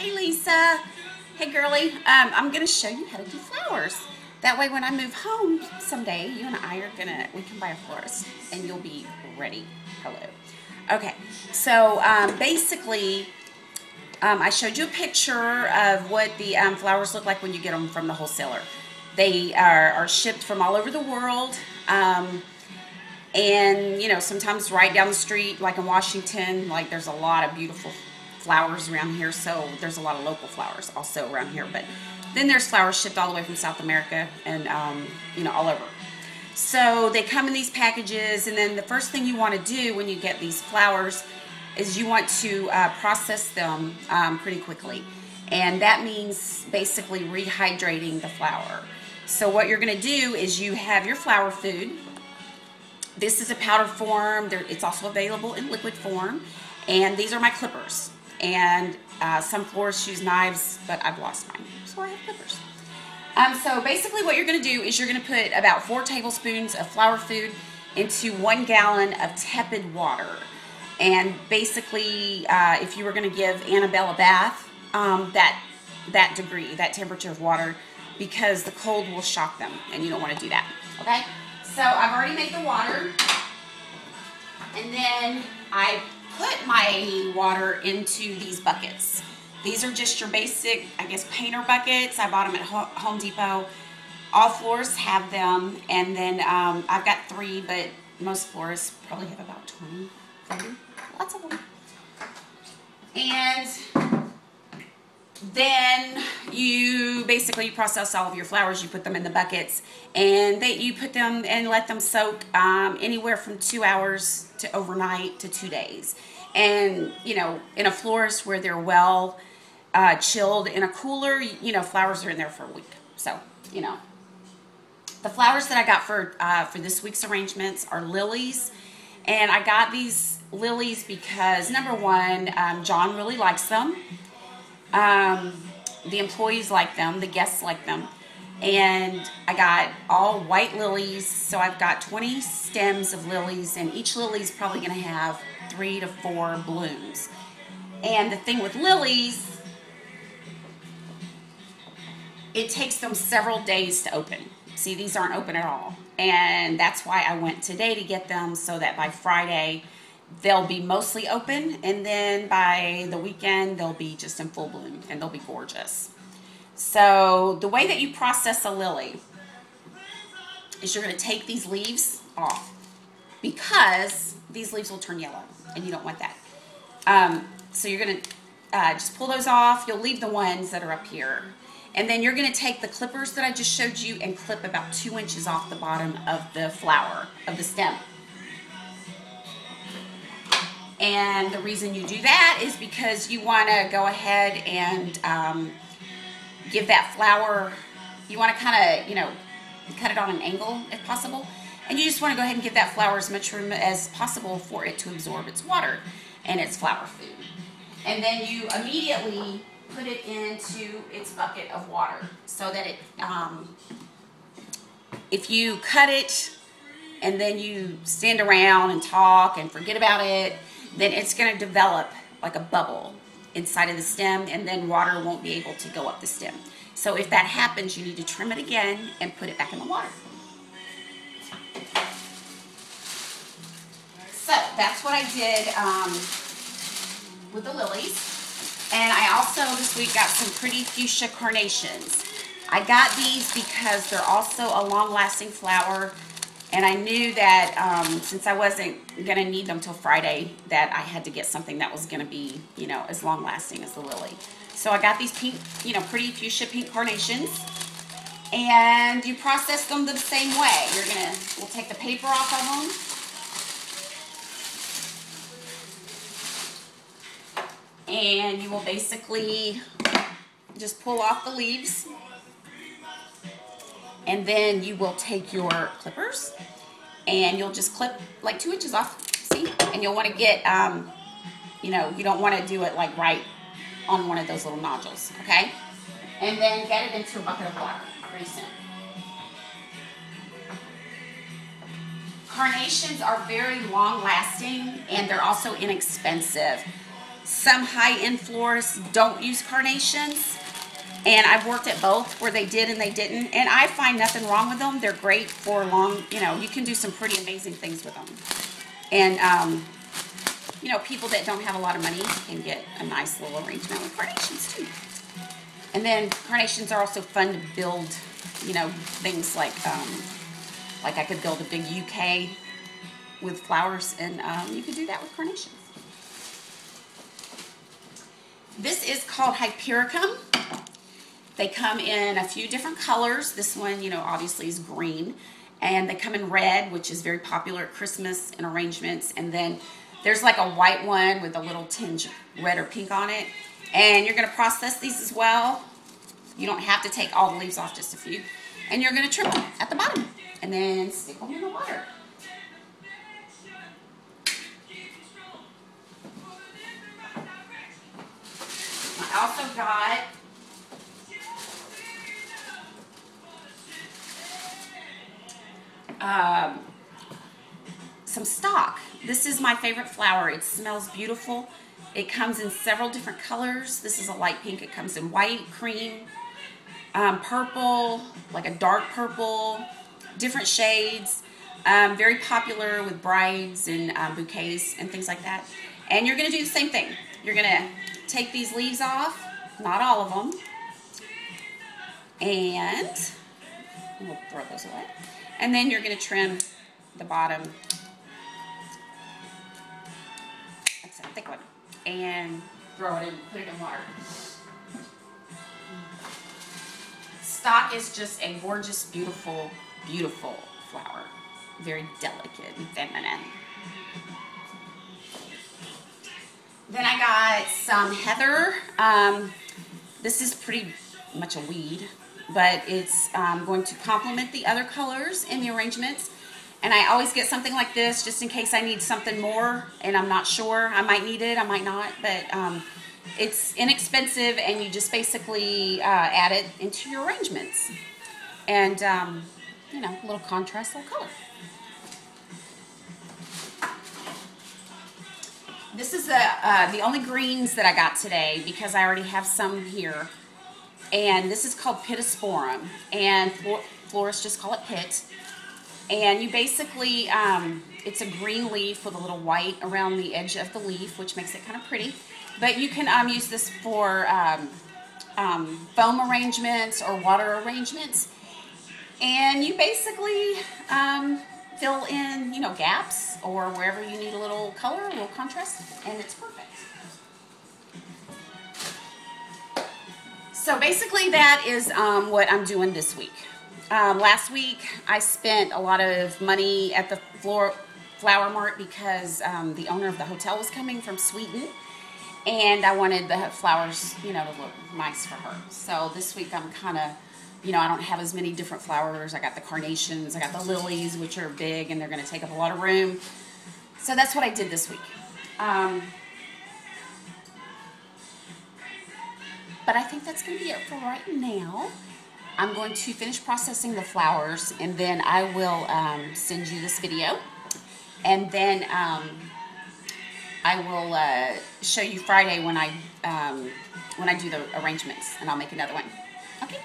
Hey Lisa. Hey girly. I'm gonna show you how to do flowers. That way when I move home someday, you and I we can buy a florist and you'll be ready. Hello. Okay, so basically, I showed you a picture of what the flowers look like when you get them from the wholesaler. They are shipped from all over the world. And you know, sometimes right down the street, like in Washington, like there's a lot of beautiful flowers around here, so there's a lot of local flowers also around here. But then there's flowers shipped all the way from South America and you know, all over. So they come in these packages, and then the first thing you want to do when you get these flowers is you want to process them pretty quickly, and that means basically rehydrating the flower. So what you're going to do is you have your flower food. This is a powder form. It's also available in liquid form. And these are my clippers. And some florists use knives, but I've lost mine, so I have clippers. So basically what you're going to do is you're going to put about 4 tablespoons of flower food into 1 gallon of tepid water. And basically, if you were going to give Annabelle a bath, that degree, that temperature of water, because the cold will shock them, and you don't want to do that, okay? So I've already made the water, and then I put my water into these buckets. These are just your basic, I guess, painter buckets. I bought them at Home Depot. All florists have them, and then I've got 3, but most florists probably have about 20, 30, lots of them. And then you basically process all of your flowers. You put them in the buckets, and you put them and let them soak anywhere from 2 hours to overnight to 2 days. And you know, in a florist where they're well chilled in a cooler, you know, flowers are in there for a week. So you know, the flowers that I got for this week's arrangements are lilies, and I got these lilies because number one, John really likes them. The employees like them, the guests like them, and I got all white lilies, so I've got 20 stems of lilies, and each lily is probably going to have 3 to 4 blooms. And the thing with lilies, it takes them several days to open. See, these aren't open at all, and that's why I went today to get them, so that by Friday they'll be mostly open, and then by the weekend they'll be just in full bloom, and they'll be gorgeous. So the way that you process a lily is you're going to take these leaves off, because these leaves will turn yellow, and you don't want that. So you're going to just pull those off. You'll leave the ones that are up here, and then you're going to take the clippers that I just showed you and clip about 2 inches off the bottom of the flower, of the stem. And the reason you do that is because you want to go ahead and give that flower, you want to kind of, you know, cut it on an angle if possible. And you just want to go ahead and give that flower as much room as possible for it to absorb its water and its flower food. And then you immediately put it into its bucket of water, so that it, if you cut it and then you stand around and talk and forget about it, then it's going to develop like a bubble inside of the stem, and then water won't be able to go up the stem. So if that happens, you need to trim it again and put it back in the water. So that's what I did with the lilies. And I also this week got some pretty fuchsia carnations. I got these because they're also a long-lasting flower. And I knew that since I wasn't going to need them till Friday, that I had to get something that was going to be, you know, as long-lasting as the lily. So I got these pink, you know, pretty fuchsia pink carnations. And you process them the same way. We'll take the paper off of them. And you will basically just pull off the leaves. And then you will take your clippers and you'll just clip like 2 inches off, see? And you'll want to get, you know, you don't want to do it like right on one of those little nodules, okay? And then get it into a bucket of water pretty soon. Carnations are very long lasting, and they're also inexpensive. Some high-end florists don't use carnations, and I've worked at both where they did and they didn't, and I find nothing wrong with them. They're great for long, you know, you can do some pretty amazing things with them. And, you know, people that don't have a lot of money can get a nice little arrangement with carnations too. And then carnations are also fun to build, you know, things like I could build a big UK with flowers, and you could do that with carnations. This is called Hypericum. They come in a few different colors. This one, you know, obviously is green. And they come in red, which is very popular at Christmas and arrangements. And then there's like a white one with a little tinge of red or pink on it. And you're going to process these as well. You don't have to take all the leaves off, just a few. And you're going to trim them at the bottom. And then stick them in the water. I also got some stock. This is my favorite flower. It smells beautiful. It comes in several different colors. This is a light pink. It comes in white, cream, purple, like a dark purple, different shades. Very popular with brides and bouquets and things like that. And you're going to do the same thing. You're going to take these leaves off, not all of them, and we'll throw those away. And then you're going to trim the bottom. That's a thick one. And throw it in, put it in water. Stock is just a gorgeous, beautiful, beautiful flower. Very delicate and feminine. Then I got some heather. This is pretty much a weed, but it's going to complement the other colors in the arrangements. And I always get something like this just in case I need something more and I'm not sure. I might need it, I might not, but it's inexpensive, and you just basically add it into your arrangements. And, you know, a little contrast, a little color. This is the only greens that I got today because I already have some here. And this is called Pittosporum, and florists just call it pit. And you basically, it's a green leaf with a little white around the edge of the leaf, which makes it kind of pretty. But you can use this for foam arrangements or water arrangements. And you basically fill in, you know, gaps or wherever you need a little color, a little contrast, and it's perfect. So basically that is what I'm doing this week. Last week I spent a lot of money at the Flower Mart because the owner of the hotel was coming from Sweden, and I wanted the flowers, you know, to look nice for her. So this week I'm kind of, you know, I don't have as many different flowers. I got the carnations, I got the lilies, which are big and they're going to take up a lot of room. So that's what I did this week. But I think that's going to be it for right now. I'm going to finish processing the flowers, and then I will send you this video. And then I will show you Friday when I do the arrangements, and I'll make another one. Okay.